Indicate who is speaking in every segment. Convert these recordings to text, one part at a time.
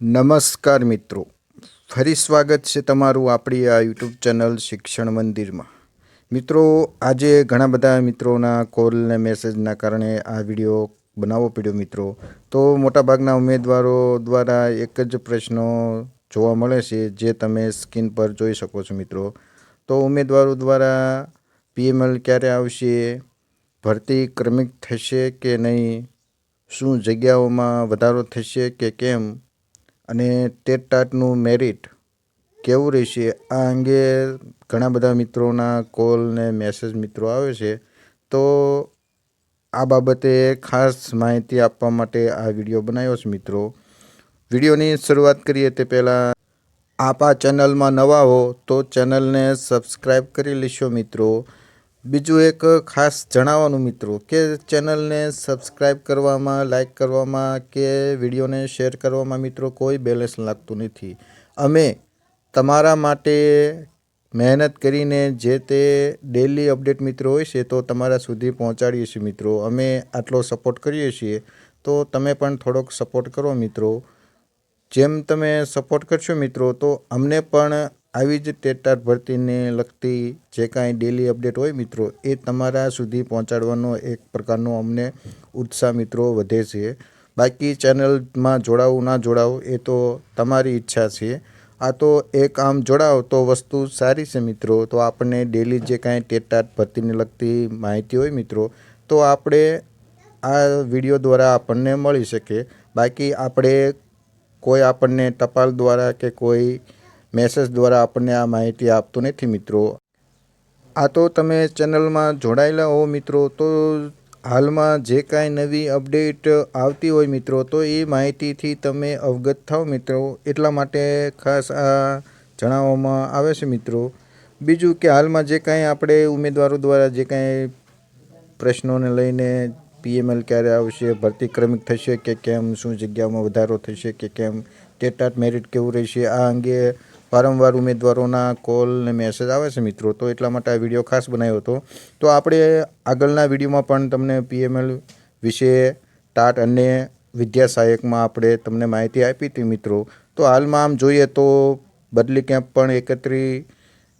Speaker 1: નમસ્કાર મિત્રો, ફરી સ્વાગત છે તમારું આપણી આ યુટ્યુબ ચેનલ શિક્ષણ મંદિરમાં. મિત્રો, આજે ઘણા બધા મિત્રોના કોલ ને મેસેજના કારણે આ વિડીયો બનાવવો પડ્યો મિત્રો. તો મોટાભાગના ઉમેદવારો દ્વારા એક જ પ્રશ્નો જોવા મળે છે, જે તમે સ્ક્રીન પર જોઈ શકો છો મિત્રો. તો ઉમેદવારો દ્વારા PML ક્યારે આવશે, ભરતી ક્રમિક થશે કે નહીં, શું જગ્યાઓમાં વધારો થશે કે કેમ, અને ટેટ-ટાટનું મેરિટ કેવું રહેશે, આ અંગે ઘણા બધા મિત્રોના કોલ ને મેસેજ મિત્રો આવે છે. તો આ બાબતે ખાસ માહિતી આપવા માટે આ વિડીયો બનાવ્યો છે મિત્રો. વિડીયોની શરૂઆત કરીએ તે પહેલાં આપ આ ચેનલમાં નવા હો તો ચેનલને સબસ્ક્રાઈબ કરી લેશો મિત્રો. બીજું એક ખાસ જણાવવાનું મિત્રો કે ચેનલને સબસ્ક્રાઈબ કરવામાં, લાઈક કરવામાં કે વિડીયોને શેર કરવામાં મિત્રો કોઈ બેલેન્સ લાગતું નથી. અમે તમારા માટે મહેનત કરીને જે તે ડેલી અપડેટ મિત્રો હોય છે તો તમારા સુધી પહોંચાડીએ છીએ મિત્રો. અમે આટલો સપોર્ટ કરીએ છીએ તો તમે પણ થોડોક સપોર્ટ કરો મિત્રો. જેમ તમે સપોર્ટ કરશો મિત્રો તો અમને પણ આવી જ ટેટ-ટાટ ભરતીને લગતી જે કાંઈ ડેલી અપડેટ હોય મિત્રો એ તમારા સુધી પહોંચાડવાનો એક પ્રકારનો અમને ઉત્સાહ મિત્રો વધે છે. બાકી ચેનલમાં જોડાવું ના જોડાવું એ તો તમારી ઈચ્છા છે. આ તો એક આમ જોડાવ તો વસ્તુ સારી છે મિત્રો. તો આપણને ડેલી જે કાંઈ ટેટ-ટાટ ભરતીને લગતી માહિતી હોય મિત્રો તો આપણે આ વિડીયો દ્વારા આપણને મળી શકે. બાકી આપણે કોઈ આપણને ટપાલ દ્વારા કે કોઈ મેસેજ દ્વારા આપણને આ માહિતી આપતું નથી મિત્રો. આ તો તમે ચેનલમાં જોડાયેલા હો મિત્રો તો હાલમાં જે કાંઈ નવી અપડેટ આવતી હોય મિત્રો તો એ માહિતીથી તમે અવગત થાઓ મિત્રો. એટલા માટે ખાસ આ જણાવવામાં આવે છે મિત્રો. બીજું કે હાલમાં જે કાંઈ આપણે ઉમેદવારો દ્વારા જે કાંઈ પ્રશ્નોને લઈને PML ક્યારે આવશે, ભરતી ક્રમિક થશે કે કેમ, શું જગ્યામાં વધારો થશે કે કેમ, ટેટ-ટાટ મેરિટ કેવું રહેશે, આ અંગે વારંવાર ઉમેદવારોના કોલ ને મેસેજ આવે છે મિત્રો. તો એટલા માટે આ વિડીયો ખાસ બનાવ્યો હતો. તો આપણે આગળના વિડીયોમાં પણ તમને PML વિશે ટાટ અને વિદ્યા સહાયકમાં આપણે તમને માહિતી આપી હતી મિત્રો. તો હાલમાં આમ જોઈએ તો બદલી કેમ્પ પણ 31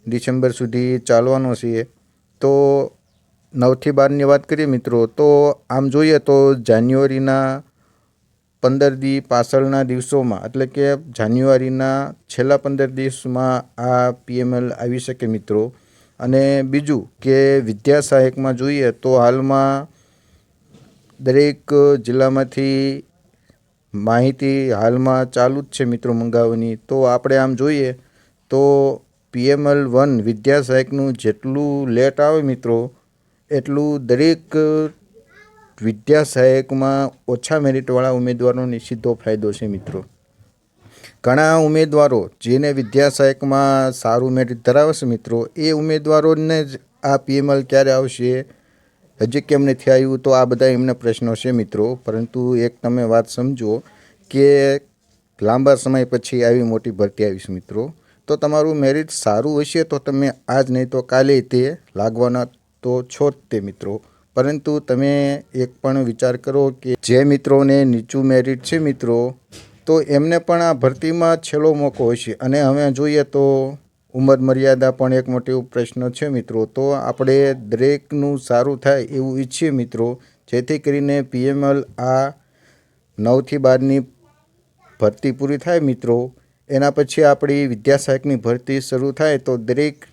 Speaker 1: ડિસેમ્બર સુધી ચાલવાનો છે. તો 9 થી 12ની વાત કરીએ મિત્રો તો આમ જોઈએ તો જાન્યુઆરીના 15 દી પાછળના દિવસોમાં, એટલે કે જાન્યુઆરીના છેલ્લા 15 દિવસમાં આ PML આવી શકે મિત્રો. અને બીજું કે વિદ્યા સહાયકમાં જોઈએ તો હાલમાં દરેક જિલ્લામાંથી માહિતી હાલમાં ચાલુ જ છે મિત્રો મંગાવવાની. તો આપણે આમ જોઈએ તો PML 1 વિદ્યા સહાયકનું જેટલું લેટ આવે મિત્રો એટલું દરેક વિદ્યા સહાયકમાં ઓછા મેરિટવાળા ઉમેદવારોને સીધો ફાયદો છે મિત્રો. ઘણા ઉમેદવારો જેને વિદ્યા સહાયકમાં સારું મેરિટ ધરાવે છે મિત્રો એ ઉમેદવારોને જ આ PML ક્યારે આવશે, હજી કેમ નથી આવ્યું, તો આ બધા એમના પ્રશ્નો છે મિત્રો. પરંતુ એક તમે વાત સમજો કે લાંબા સમય પછી આવી મોટી ભરતી આવી છે મિત્રો. તો તમારું મેરિટ સારું હશે તો તમે આજ નહીં તો કાલે તે લાગવાના તો છો જ તે મિત્રો. પરંતુ તમે એક પણ વિચાર કરો કે જે મિત્રોને નીચું મેરિટ છે મિત્રો તો એમને પણ આ ભરતીમાં છેલ્લો મોકો હશે. અને હવે જોઈએ તો ઉંમર મર્યાદા પણ એક મોટો પ્રશ્ન છે મિત્રો. તો આપણે દરેકનું સારું થાય એવું ઈચ્છીએ મિત્રો, જેથી કરીને PML આ 9 થી 12ની ભરતી પૂરી થાય મિત્રો. એના પછી આપણી વિદ્યા સહાયકની ભરતી શરૂ થાય તો દરેક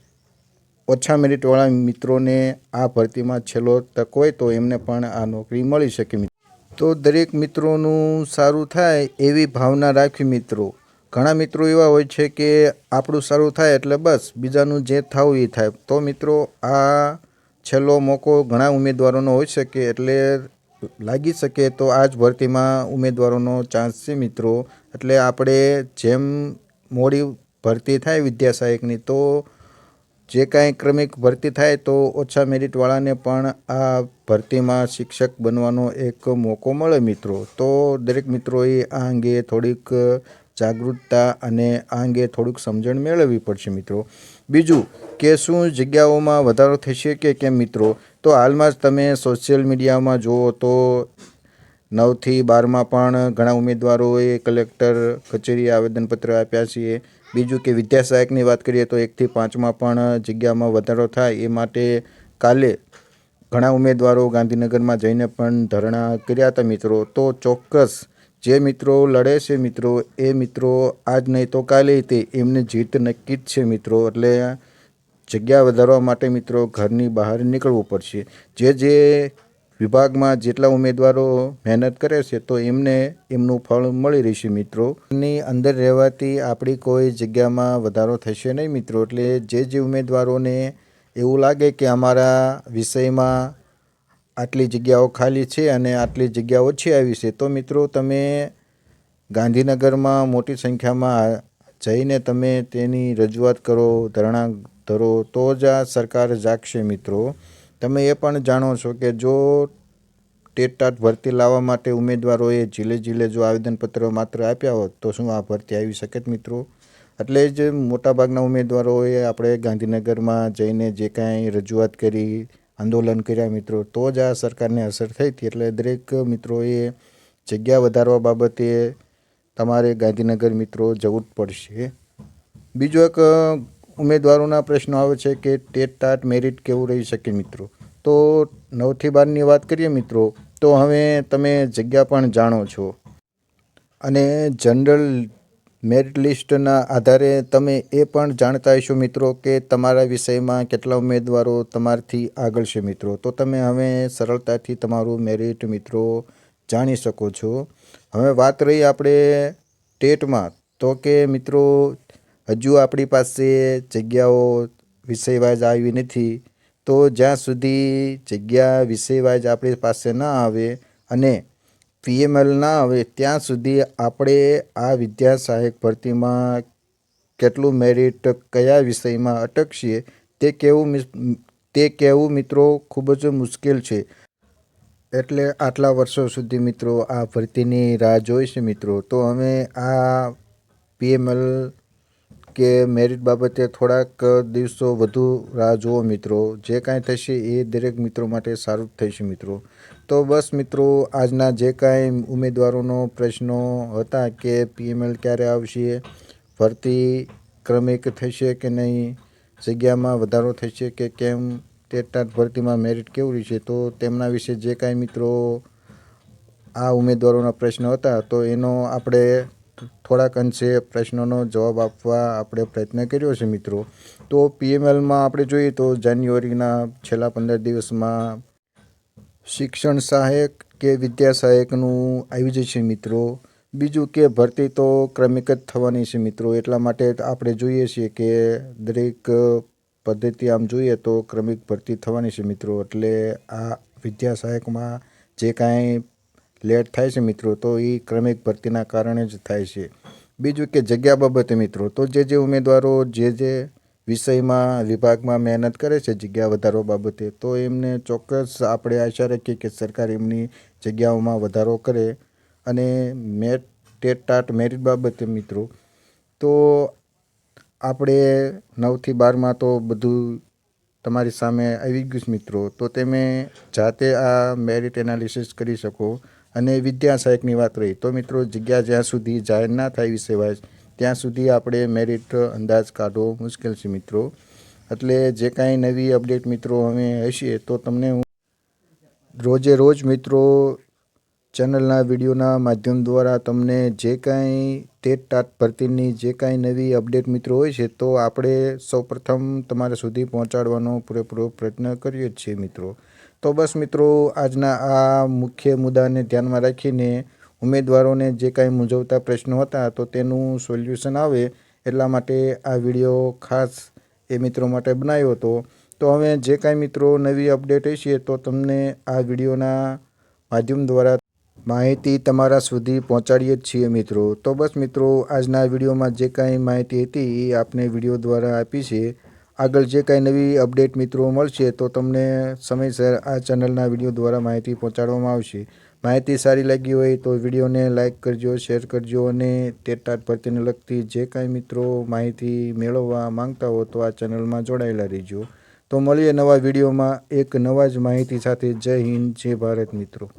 Speaker 1: ઓછા મેરિટવાળા મિત્રોને આ ભરતીમાં છેલ્લો તક હોય તો એમને પણ આ નોકરી મળી શકે મિત્રો. તો દરેક મિત્રોનું સારું થાય એવી ભાવના રાખવી મિત્રો. ઘણા મિત્રો એવા હોય છે કે આપણું સારું થાય એટલે બસ બીજાનું જે થવું એ થાય. તો મિત્રો આ છેલ્લો મોકો ઘણા ઉમેદવારોનો હોઈ શકે, એટલે લાગી શકે તો આ જ ભરતીમાં ઉમેદવારોનો ચાન્સ છે મિત્રો. એટલે આપણે જેમ મોડી ભરતી થાય વિદ્યા સહાયકની તો જે કાંઈ ક્રમિક ભરતી થાય તો ઓછા મેરિટવાળાને પણ આ ભરતીમાં શિક્ષક બનવાનો એક મોકો મળે મિત્રો. તો દરેક મિત્રોએ આ અંગે થોડીક જાગૃતતા અને આ અંગે થોડુંક સમજણ મેળવવી પડશે મિત્રો. બીજું કે શું જગ્યાઓમાં વધારો થશે કે કેમ મિત્રો, તો હાલમાં જ તમે સોશિયલ મીડિયામાં જુઓ તો 9થી 12માં પણ ઘણા ઉમેદવારોએ કલેક્ટર કચેરીએ આવેદનપત્ર આપ્યા છે. બીજું કે વિદ્યા સહાયકની વાત કરીએ તો 1થી 5માં પણ જગ્યામાં વધારો થાય એ માટે કાલે ઘણા ઉમેદવારો ગાંધીનગરમાં જઈને પણ ધરણા કર્યા હતા મિત્રો. તો ચોક્કસ જે મિત્રો લડે છે મિત્રો એ મિત્રો આજ નહીં તો કાલે તે એમને જીત નક્કી જ છે મિત્રો. એટલે જગ્યા વધારવા માટે મિત્રો ઘરની બહાર નીકળવું પડશે. જે વિભાગમાં જેટલા ઉમેદવારો મહેનત કરે છે તો એમને એમનું ફળ મળી રહેશે મિત્રો. એની અંદર રહેવાથી આપણી કોઈ જગ્યામાં વધારો થશે નહીં મિત્રો. એટલે જે ઉમેદવારોને એવું લાગે કે અમારા વિષયમાં આટલી જગ્યાઓ ખાલી છે અને આટલી જગ્યા ઓછી આવી છે તો મિત્રો તમે ગાંધીનગરમાં મોટી સંખ્યામાં જઈને તમે તેની રજૂઆત કરો, ધરણા ધરો તો જ આ સરકાર જાગશે મિત્રો. તમે એ પણ જાણો છો કે જો ટેટ ભરતી લાવવા માટે ઉમેદવારોએ જિલ્લે જો આવેદનપત્ર માત્ર આપ્યા હોત તો શું આ ભરતી આવી શકે મિત્રો. એટલે જ મોટાભાગના ઉમેદવારોએ આપણે ગાંધીનગરમાં જઈને જે કાંઈ રજૂઆત કરી, આંદોલન કર્યા મિત્રો તો જ આ સરકારને અસર થઈ હતી. એટલે દરેક મિત્રોએ જગ્યા વધારવા બાબતે તમારે ગાંધીનગર મિત્રો જવું જ પડશે. બીજો એક ઉમેદવારોના પ્રશ્નો આવે છે કે ટેટ મેરિટ કેવું રહી શકે મિત્રો. તો 9થી 12ની વાત કરીએ મિત્રો તો હવે તમે જગ્યા પણ જાણો છો અને જનરલ મેરિટ લિસ્ટના આધારે તમે એ પણ જાણતા હશો મિત્રો કે તમારા વિષયમાં કેટલા ઉમેદવારો તમારથી આગળ છે મિત્રો. તો તમે હવે સરળતાથી તમારું મેરિટ મિત્રો જાણી શકો છો. હવે વાત રહી આપણે ટેટમાં તો કે મિત્રો હજુ આપણી પાસે જગ્યાઓ વિષય વાઇઝ આવી નથી. તો જ્યાં સુધી જગ્યા વિષય વાઇઝ આપણી પાસે ના આવે અને PML ના આવે ત્યાં સુધી આપણે આ વિદ્યા સહાયક ભરતીમાં કેટલું મેરિટ કયા વિષયમાં અટકશે તે કહેવું મિત્રો ખૂબ જ મુશ્કેલ છે. એટલે આટલા વર્ષો સુધી મિત્રો આ ભરતીની રાહ જોઈ છે મિત્રો. તો હવે આ PML કે મેરિટ બાબતે થોડાક દિવસો વધુ રાહ જુઓ મિત્રો. જે કાંઈ થશે એ દરેક મિત્રો માટે સારું જ થશે મિત્રો. તો બસ મિત્રો આજના જે કાંઈ ઉમેદવારોનો પ્રશ્નો હતા કે PML ક્યારે આવશે, ભરતી ક્રમિક થશે કે નહીં, જગ્યામાં વધારો થશે કે કેમ, ટેટ ભરતીમાં મેરિટ કેવું રહેશે, તો તેમના વિશે જે કાંઈ મિત્રો આ ઉમેદવારોના પ્રશ્નો હતા તો એનો આપણે થોડાક અંશે પ્રશ્નોનો જવાબ આપવા આપણે પ્રયત્ન કર્યો છે મિત્રો. તો PMLમાં આપણે જોઈએ તો જાન્યુઆરીના છેલ્લા 15 દિવસમાં શિક્ષણ સહાયક કે વિદ્યા સહાયકનું આવી જશે મિત્રો. બીજું કે ભરતી તો ક્રમિક જ થવાની છે મિત્રો. એટલા માટે આપણે જોઈએ છીએ કે દરેક પદ્ધતિ આમ જોઈએ તો ક્રમિક ભરતી થવાની છે મિત્રો. એટલે આ વિદ્યા સહાયકમાં જે કાંઈ લેટ થાય છે મિત્રો તો એ ક્રમિક ભરતીના કારણે જ થાય છે. બીજું કે જગ્યા બાબતે મિત્રો તો જે ઉમેદવારો જે વિષયમાં વિભાગમાં મહેનત કરે છે જગ્યા વધારવા બાબતે તો એમને ચોક્કસ આપણે આશા રાખીએ કે સરકાર એમની જગ્યાઓમાં વધારો કરે. અને ટેટ મેરિટ બાબતે મિત્રો તો આપણે 9થી 12માં તો બધું તમારી સામે આવી ગયું મિત્રો. તો તમે જાતે આ મેરિટ એનાલિસિસ કરી શકો. અને વિદ્યા સહાયકની વાત રહી તો મિત્રો જગ્યા જ્યાં સુધી જાહેર ના થાય વિષય વાઇઝ ત્યાં સુધી આપણે મેરિટ અંદાજ કાઢવો મુશ્કેલ છે મિત્રો. એટલે જે કાંઈ નવી અપડેટ મિત્રો હવે હશે તો તમને હું રોજ મિત્રો ચેનલના વિડીયોના માધ્યમ દ્વારા તમને જે કાંઈ ટેટ ભરતીની જે કાંઈ નવી અપડેટ મિત્રો હોય છે તો આપણે સૌપ્રથમ તમારા સુધી પહોંચાડવાનો પૂરેપૂરો પ્રયત્ન કરીએ છીએ મિત્રો. તો બસ મિત્રો આજના આ મુખ્ય મુદ્દાને ધ્યાનમાં રાખીને ઉમેદવારોને જે કાંઈ મૂંઝવતા પ્રશ્નો હતા તો તેનું સોલ્યુશન આવે એટલા માટે આ વિડીયો ખાસ એ મિત્રો માટે બનાવ્યો હતો. તો હવે જે કાંઈ મિત્રો નવી અપડેટ હશે તો તમને આ વિડીયોના માધ્યમ દ્વારા માહિતી તમારા સુધી પહોંચાડીએ જ છીએ મિત્રો. તો બસ મિત્રો આજના વિડીયોમાં જે કાંઈ માહિતી હતી એ આપને વિડીયો દ્વારા આપી છે. આગળ જે કાંઈ નવી અપડેટ મિત્રો મળશે તો તમને સમયસર આ ચેનલના વિડીયો દ્વારા માહિતી પહોંચાડવામાં આવશે. માહિતી સારી લાગી હોય તો વિડીયોને લાઇક કરજો, શેર કરજો અને ટેટ ભરતીને લગતી જે કાંઈ મિત્રો માહિતી મેળવવા માંગતા હો તો આ ચેનલમાં જોડાયેલા રહેજો. તો મળીએ નવા વિડીયોમાં એક નવા જ માહિતી સાથે. જય હિન્દ, જય ભારત મિત્રો.